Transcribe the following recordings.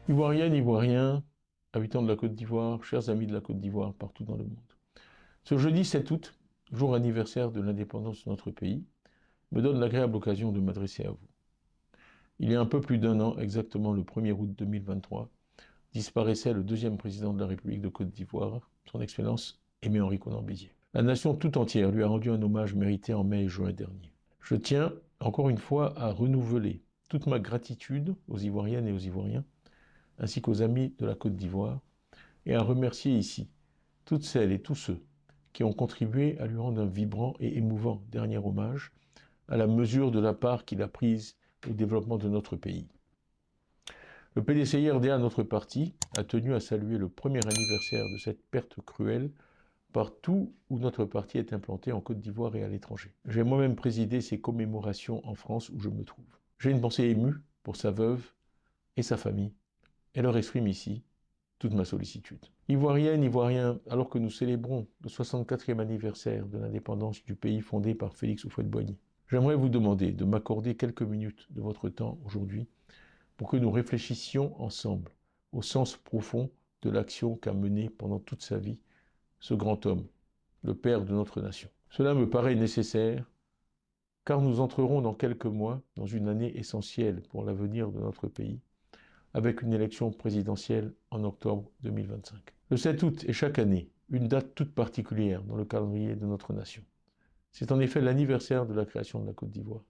Ivoiriennes, Ivoiriens, habitants de la Côte d'Ivoire, chers amis de la Côte d'Ivoire partout dans le monde. Ce jeudi 7 août, jour anniversaire de l'indépendance de notre pays, me donne l'agréable occasion de m'adresser à vous. Il y a un peu plus d'un an, exactement le 1er août 2023, disparaissait le deuxième président de la République de Côte d'Ivoire, son Excellence Aimé Henri Konan Bédié. La nation tout entière lui a rendu un hommage mérité en mai et juin dernier. Je tiens encore une fois à renouveler toute ma gratitude aux Ivoiriennes et aux Ivoiriens, ainsi qu'aux amis de la Côte d'Ivoire, et à remercier ici toutes celles et tous ceux qui ont contribué à lui rendre un vibrant et émouvant dernier hommage à la mesure de la part qu'il a prise au développement de notre pays. Le PDCI-RDA, notre parti, a tenu à saluer le premier anniversaire de cette perte cruelle partout où notre parti est implanté en Côte d'Ivoire et à l'étranger. J'ai moi-même présidé ces commémorations en France où je me trouve. J'ai une pensée émue pour sa veuve et sa famille et leur exprime ici toute ma sollicitude. Ivoiriennes, Ivoiriens, alors que nous célébrons le 64e anniversaire de l'indépendance du pays fondé par Félix Houphouët-Boigny, j'aimerais vous demander de m'accorder quelques minutes de votre temps aujourd'hui pour que nous réfléchissions ensemble au sens profond de l'action qu'a menée pendant toute sa vie ce grand homme, le père de notre nation. Cela me paraît nécessaire car nous entrerons dans quelques mois dans une année essentielle pour l'avenir de notre pays, avec une élection présidentielle en octobre 2025. Le 7 août est chaque année une date toute particulière dans le calendrier de notre nation. C'est en effet l'anniversaire de la création de la Côte d'Ivoire,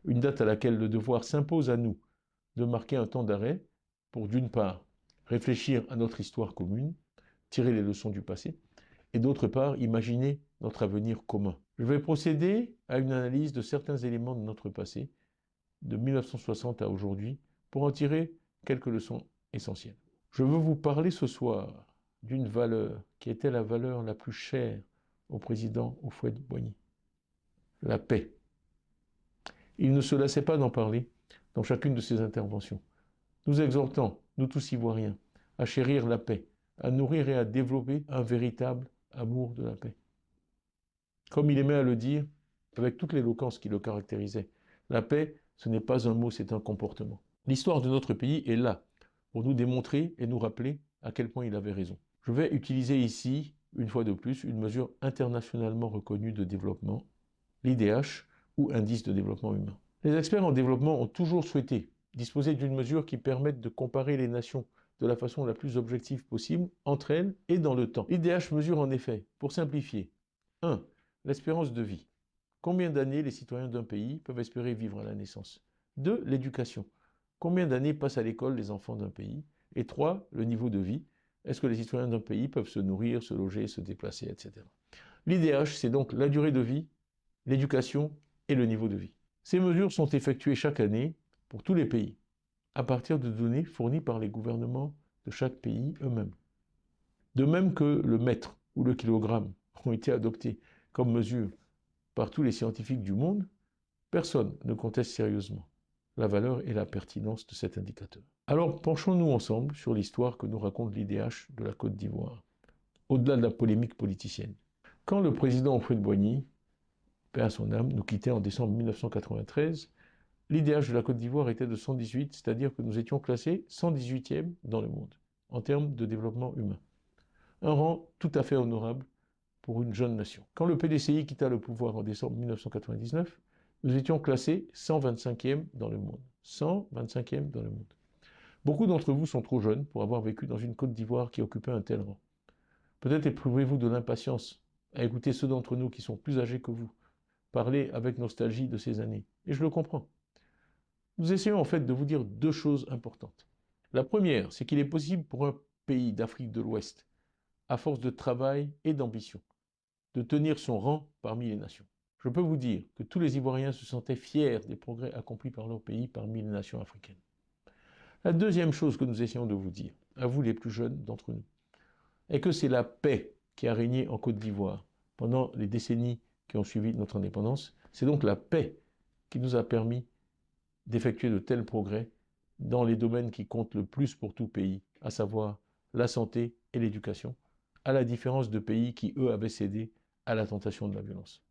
une date à laquelle le devoir s'impose à nous de marquer un temps d'arrêt pour, d'une part, réfléchir à notre histoire commune, tirer les leçons du passé, et d'autre part, imaginer notre avenir commun. Je vais procéder à une analyse de certains éléments de notre passé, de 1960 à aujourd'hui, pour en tirer quelques leçons essentielles. Je veux vous parler ce soir d'une valeur qui était la valeur la plus chère au président Houphouët-Boigny, la paix. Il ne se lassait pas d'en parler dans chacune de ses interventions, nous exhortant, nous tous Ivoiriens, à chérir la paix, à nourrir et à développer un véritable amour de la paix. Comme il aimait à le dire, avec toute l'éloquence qui le caractérisait, la paix, ce n'est pas un mot, c'est un comportement. L'histoire de notre pays est là pour nous démontrer et nous rappeler à quel point il avait raison. Je vais utiliser ici, une fois de plus, une mesure internationalement reconnue de développement, l'IDH, ou Indice de développement humain. Les experts en développement ont toujours souhaité disposer d'une mesure qui permette de comparer les nations de la façon la plus objective possible entre elles et dans le temps. L'IDH mesure en effet, pour simplifier, 1. L'espérance de vie. Combien d'années les citoyens d'un pays peuvent espérer vivre à la naissance? 2. L'éducation. Combien d'années passent à l'école les enfants d'un pays? Et 3. Le niveau de vie. Est-ce que les citoyens d'un pays peuvent se nourrir, se loger, se déplacer, etc. L'IDH, c'est donc la durée de vie, l'éducation et le niveau de vie. Ces mesures sont effectuées chaque année pour tous les pays, à partir de données fournies par les gouvernements de chaque pays eux-mêmes. De même que le mètre ou le kilogramme ont été adoptés comme mesure par tous les scientifiques du monde, personne ne conteste sérieusement la valeur et la pertinence de cet indicateur. Alors penchons-nous ensemble sur l'histoire que nous raconte l'IDH de la Côte d'Ivoire, au-delà de la polémique politicienne. Quand le président Houphouët-Boigny, paix à son âme, nous quittait en décembre 1993, l'IDH de la Côte d'Ivoire était de 118, c'est-à-dire que nous étions classés 118e dans le monde, en termes de développement humain. Un rang tout à fait honorable pour une jeune nation. Quand le PDCI quitta le pouvoir en décembre 1999, nous étions classés 125e dans le monde. 125e dans le monde. Beaucoup d'entre vous sont trop jeunes pour avoir vécu dans une Côte d'Ivoire qui occupait un tel rang. Peut-être éprouvez-vous de l'impatience à écouter ceux d'entre nous qui sont plus âgés que vous parler avec nostalgie de ces années. Et je le comprends. Nous essayons en fait de vous dire deux choses importantes. La première, c'est qu'il est possible pour un pays d'Afrique de l'Ouest, à force de travail et d'ambition, de tenir son rang parmi les nations. Je peux vous dire que tous les Ivoiriens se sentaient fiers des progrès accomplis par leur pays parmi les nations africaines. La deuxième chose que nous essayons de vous dire, à vous les plus jeunes d'entre nous, est que c'est la paix qui a régné en Côte d'Ivoire pendant les décennies qui ont suivi notre indépendance. C'est donc la paix qui nous a permis d'effectuer de tels progrès dans les domaines qui comptent le plus pour tout pays, à savoir la santé et l'éducation, à la différence de pays qui, eux, avaient cédé à la tentation de la violence.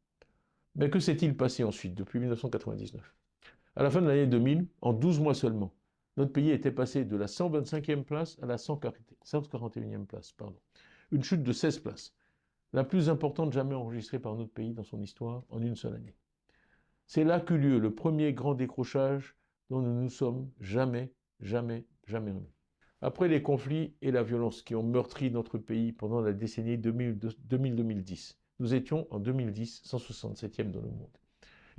Mais que s'est-il passé ensuite, depuis 1999? À la fin de l'année 2000, en 12 mois seulement, notre pays était passé de la 125e place à la 141e place. Pardon. Une chute de 16 places, la plus importante jamais enregistrée par notre pays dans son histoire en une seule année. C'est là qu'eut lieu le premier grand décrochage dont nous nous sommes jamais remis. Après les conflits et la violence qui ont meurtri notre pays pendant la décennie 2000-2010, nous étions en 2010 167e dans le monde.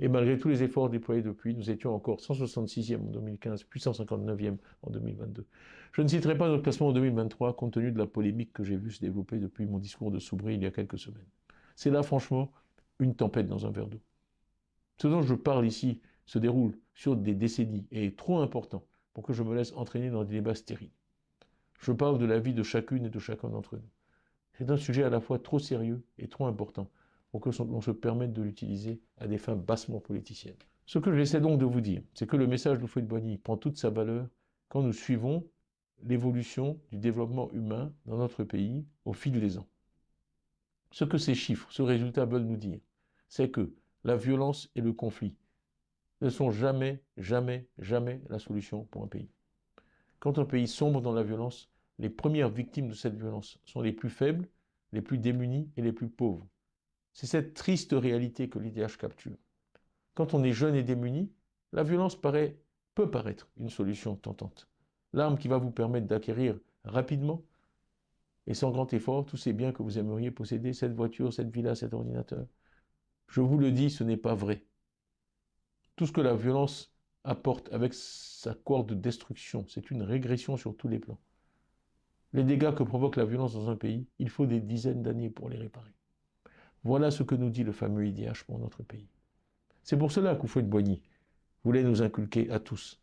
Et malgré tous les efforts déployés depuis, nous étions encore 166e en 2015, puis 159e en 2022. Je ne citerai pas notre classement en 2023, compte tenu de la polémique que j'ai vue se développer depuis mon discours de Soubry il y a quelques semaines. C'est là, franchement, une tempête dans un verre d'eau. Ce dont je parle ici se déroule sur des décennies et est trop important pour que je me laisse entraîner dans des débats stériles. Je parle de la vie de chacune et de chacun d'entre nous. C'est un sujet à la fois trop sérieux et trop important pour que l'on se permette de l'utiliser à des fins bassement politiciennes. Ce que j'essaie donc de vous dire, c'est que le message de Houphouët-Boigny prend toute sa valeur quand nous suivons l'évolution du développement humain dans notre pays au fil des ans. Ce que ces chiffres, ce résultat veulent nous dire, c'est que la violence et le conflit ne sont jamais la solution pour un pays. Quand un pays sombre dans la violence, les premières victimes de cette violence sont les plus faibles, les plus démunis et les plus pauvres. C'est cette triste réalité que l'IDH capture. Quand on est jeune et démuni, la violence peut paraître une solution tentante. L'arme qui va vous permettre d'acquérir rapidement et sans grand effort tous ces biens que vous aimeriez posséder, cette voiture, cette villa, cet ordinateur. Je vous le dis, ce n'est pas vrai. Tout ce que la violence apporte avec sa cohorte de destruction, c'est une régression sur tous les plans. Les dégâts que provoque la violence dans un pays, il faut des dizaines d'années pour les réparer. Voilà ce que nous dit le fameux IDH pour notre pays. C'est pour cela qu'Houphouët-Boigny voulait nous inculquer à tous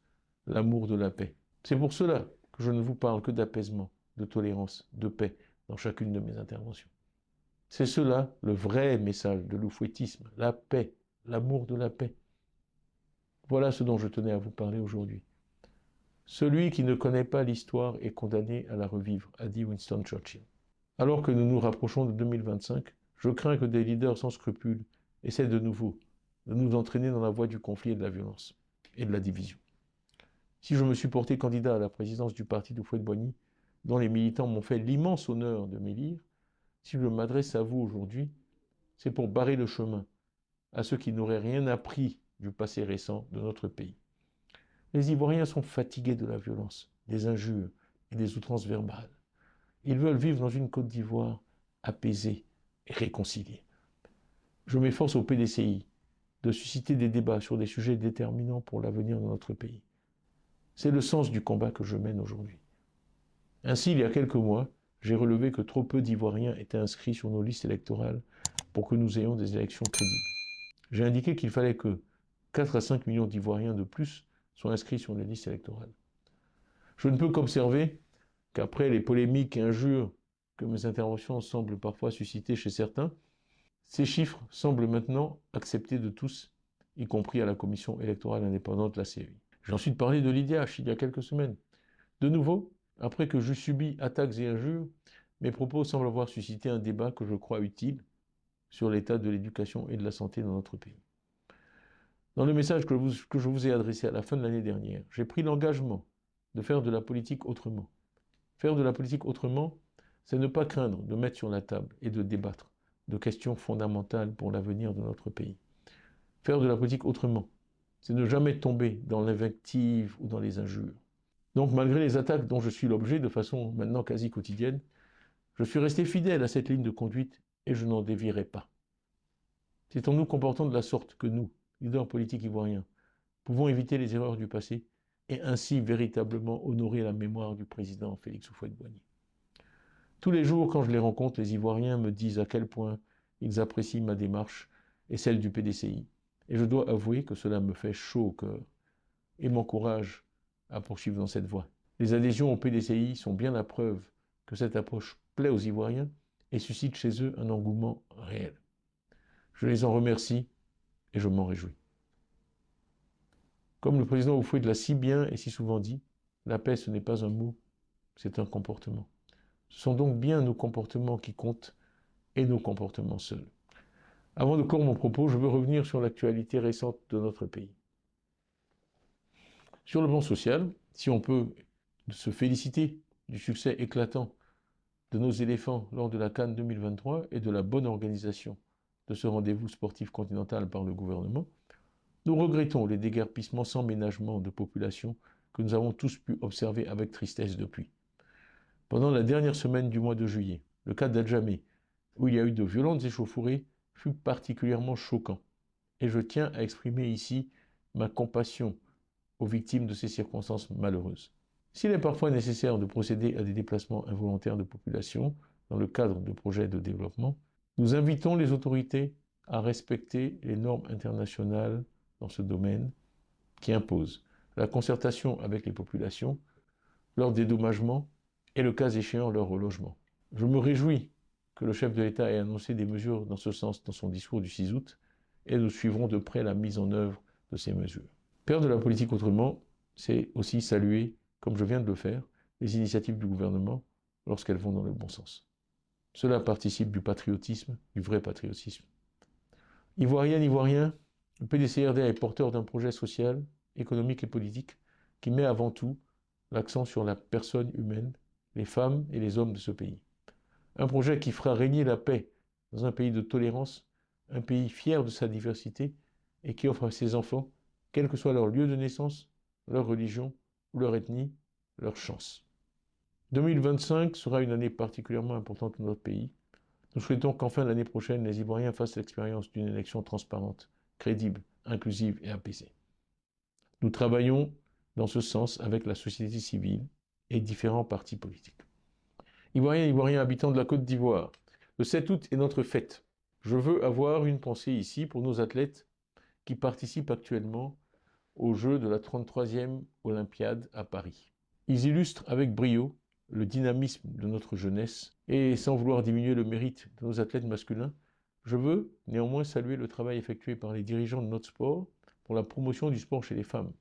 l'amour de la paix. C'est pour cela que je ne vous parle que d'apaisement, de tolérance, de paix dans chacune de mes interventions. C'est cela le vrai message de l'oufouettisme, la paix, l'amour de la paix. Voilà ce dont je tenais à vous parler aujourd'hui. Celui qui ne connaît pas l'histoire est condamné à la revivre, a dit Winston Churchill. Alors que nous nous rapprochons de 2025, je crains que des leaders sans scrupules essaient de nouveau de nous entraîner dans la voie du conflit et de la violence et de la division. Si je me suis porté candidat à la présidence du parti d'Houphouët-Boigny, dont les militants m'ont fait l'immense honneur de m'élire, si je m'adresse à vous aujourd'hui, c'est pour barrer le chemin à ceux qui n'auraient rien appris du passé récent de notre pays. Les Ivoiriens sont fatigués de la violence, des injures et des outrances verbales. Ils veulent vivre dans une Côte d'Ivoire apaisée et réconciliée. Je m'efforce au PDCI de susciter des débats sur des sujets déterminants pour l'avenir de notre pays. C'est le sens du combat que je mène aujourd'hui. Ainsi, il y a quelques mois, j'ai relevé que trop peu d'Ivoiriens étaient inscrits sur nos listes électorales pour que nous ayons des élections crédibles. J'ai indiqué qu'il fallait que 4 à 5 millions d'Ivoiriens de plus soient inscrits sur les listes électorales. Je ne peux qu'observer qu'après les polémiques et injures que mes interventions semblent parfois susciter chez certains, ces chiffres semblent maintenant acceptés de tous, y compris à la Commission électorale indépendante, la CEI. J'ai ensuite parlé de l'IDH il y a quelques semaines. De nouveau, après que j'eus subi attaques et injures, mes propos semblent avoir suscité un débat que je crois utile sur l'état de l'éducation et de la santé dans notre pays. Dans le message que je vous ai adressé à la fin de l'année dernière, j'ai pris l'engagement de faire de la politique autrement. Faire de la politique autrement, c'est ne pas craindre de mettre sur la table et de débattre de questions fondamentales pour l'avenir de notre pays. Faire de la politique autrement, c'est ne jamais tomber dans l'invective ou dans les injures. Donc malgré les attaques dont je suis l'objet de façon maintenant quasi quotidienne, je suis resté fidèle à cette ligne de conduite et je n'en dévierai pas. C'est en nous comportant de la sorte que nous, leaders politiques ivoiriens, pouvons éviter les erreurs du passé et ainsi véritablement honorer la mémoire du président Félix Houphouët-Boigny. Tous les jours, quand je les rencontre, les Ivoiriens me disent à quel point ils apprécient ma démarche et celle du PDCI. Et je dois avouer que cela me fait chaud au cœur et m'encourage à poursuivre dans cette voie. Les adhésions au PDCI sont bien la preuve que cette approche plaît aux Ivoiriens et suscite chez eux un engouement réel. Je les en remercie et je m'en réjouis. Comme le président Houphouët l'a si bien et si souvent dit, la paix ce n'est pas un mot, c'est un comportement. Ce sont donc bien nos comportements qui comptent et nos comportements seuls. Avant de clore mon propos, je veux revenir sur l'actualité récente de notre pays. Sur le plan social, si on peut se féliciter du succès éclatant de nos éléphants lors de la CAN 2023 et de la bonne organisation de ce rendez-vous sportif continental par le gouvernement, nous regrettons les déguerpissements sans ménagement de population que nous avons tous pu observer avec tristesse depuis. Pendant la dernière semaine du mois de juillet, le cas d'Adjamé, où il y a eu de violentes échauffourées, fut particulièrement choquant. Et je tiens à exprimer ici ma compassion aux victimes de ces circonstances malheureuses. S'il est parfois nécessaire de procéder à des déplacements involontaires de population dans le cadre de projets de développement, nous invitons les autorités à respecter les normes internationales dans ce domaine qui imposent la concertation avec les populations, leur dédommagement et le cas échéant leur relogement. Je me réjouis que le chef de l'État ait annoncé des mesures dans ce sens dans son discours du 6 août et nous suivrons de près la mise en œuvre de ces mesures. Faire de la politique autrement, c'est aussi saluer, comme je viens de le faire, les initiatives du gouvernement lorsqu'elles vont dans le bon sens. Cela participe du patriotisme, du vrai patriotisme. Ivoirienne, Ivoirien, le PDCRD est porteur d'un projet social, économique et politique qui met avant tout l'accent sur la personne humaine, les femmes et les hommes de ce pays. Un projet qui fera régner la paix dans un pays de tolérance, un pays fier de sa diversité et qui offre à ses enfants, quel que soit leur lieu de naissance, leur religion ou leur ethnie, leur chance. 2025 sera une année particulièrement importante pour notre pays. Nous souhaitons qu'enfin l'année prochaine, les Ivoiriens fassent l'expérience d'une élection transparente, crédible, inclusive et apaisée. Nous travaillons dans ce sens avec la société civile et différents partis politiques. Ivoiriens et Ivoiriens habitants de la Côte d'Ivoire, le 7 août est notre fête. Je veux avoir une pensée ici pour nos athlètes qui participent actuellement aux Jeux de la 33e Olympiade à Paris. Ils illustrent avec brio le dynamisme de notre jeunesse et sans vouloir diminuer le mérite de nos athlètes masculins, je veux néanmoins saluer le travail effectué par les dirigeants de notre sport pour la promotion du sport chez les femmes.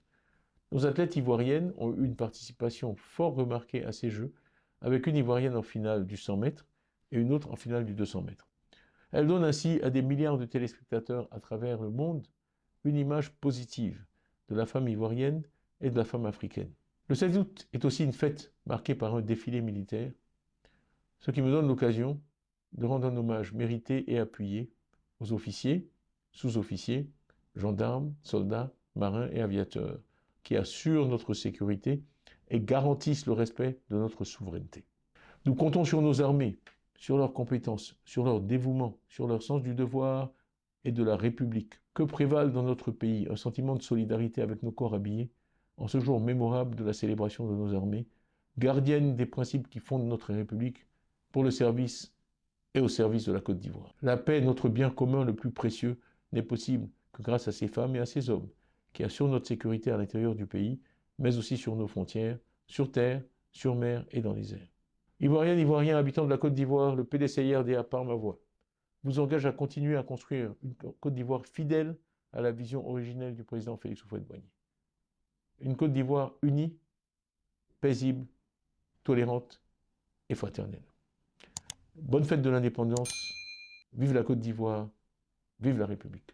Nos athlètes ivoiriennes ont eu une participation fort remarquée à ces Jeux, avec une Ivoirienne en finale du 100 mètres et une autre en finale du 200 mètres. Elles donnent ainsi à des milliards de téléspectateurs à travers le monde une image positive de la femme ivoirienne et de la femme africaine. Le 7 août est aussi une fête marquée par un défilé militaire, ce qui me donne l'occasion de rendre un hommage mérité et appuyé aux officiers, sous-officiers, gendarmes, soldats, marins et aviateurs qui assurent notre sécurité et garantissent le respect de notre souveraineté. Nous comptons sur nos armées, sur leurs compétences, sur leur dévouement, sur leur sens du devoir et de la République. Que prévale dans notre pays un sentiment de solidarité avec nos corps habillés en ce jour mémorable de la célébration de nos armées, gardiennes des principes qui fondent notre République pour le service et au service de la Côte d'Ivoire. La paix, notre bien commun le plus précieux, n'est possible que grâce à ces femmes et à ces hommes qui assurent notre sécurité à l'intérieur du pays, mais aussi sur nos frontières, sur terre, sur mer et dans les airs. Ivoiriennes, Ivoiriens, habitants de la Côte d'Ivoire, le PDCIRDA par ma voix vous engage à continuer à construire une Côte d'Ivoire fidèle à la vision originelle du président Félix Houphouët-Boigny. Une Côte d'Ivoire unie, paisible, tolérante et fraternelle. Bonne fête de l'indépendance, vive la Côte d'Ivoire, vive la République.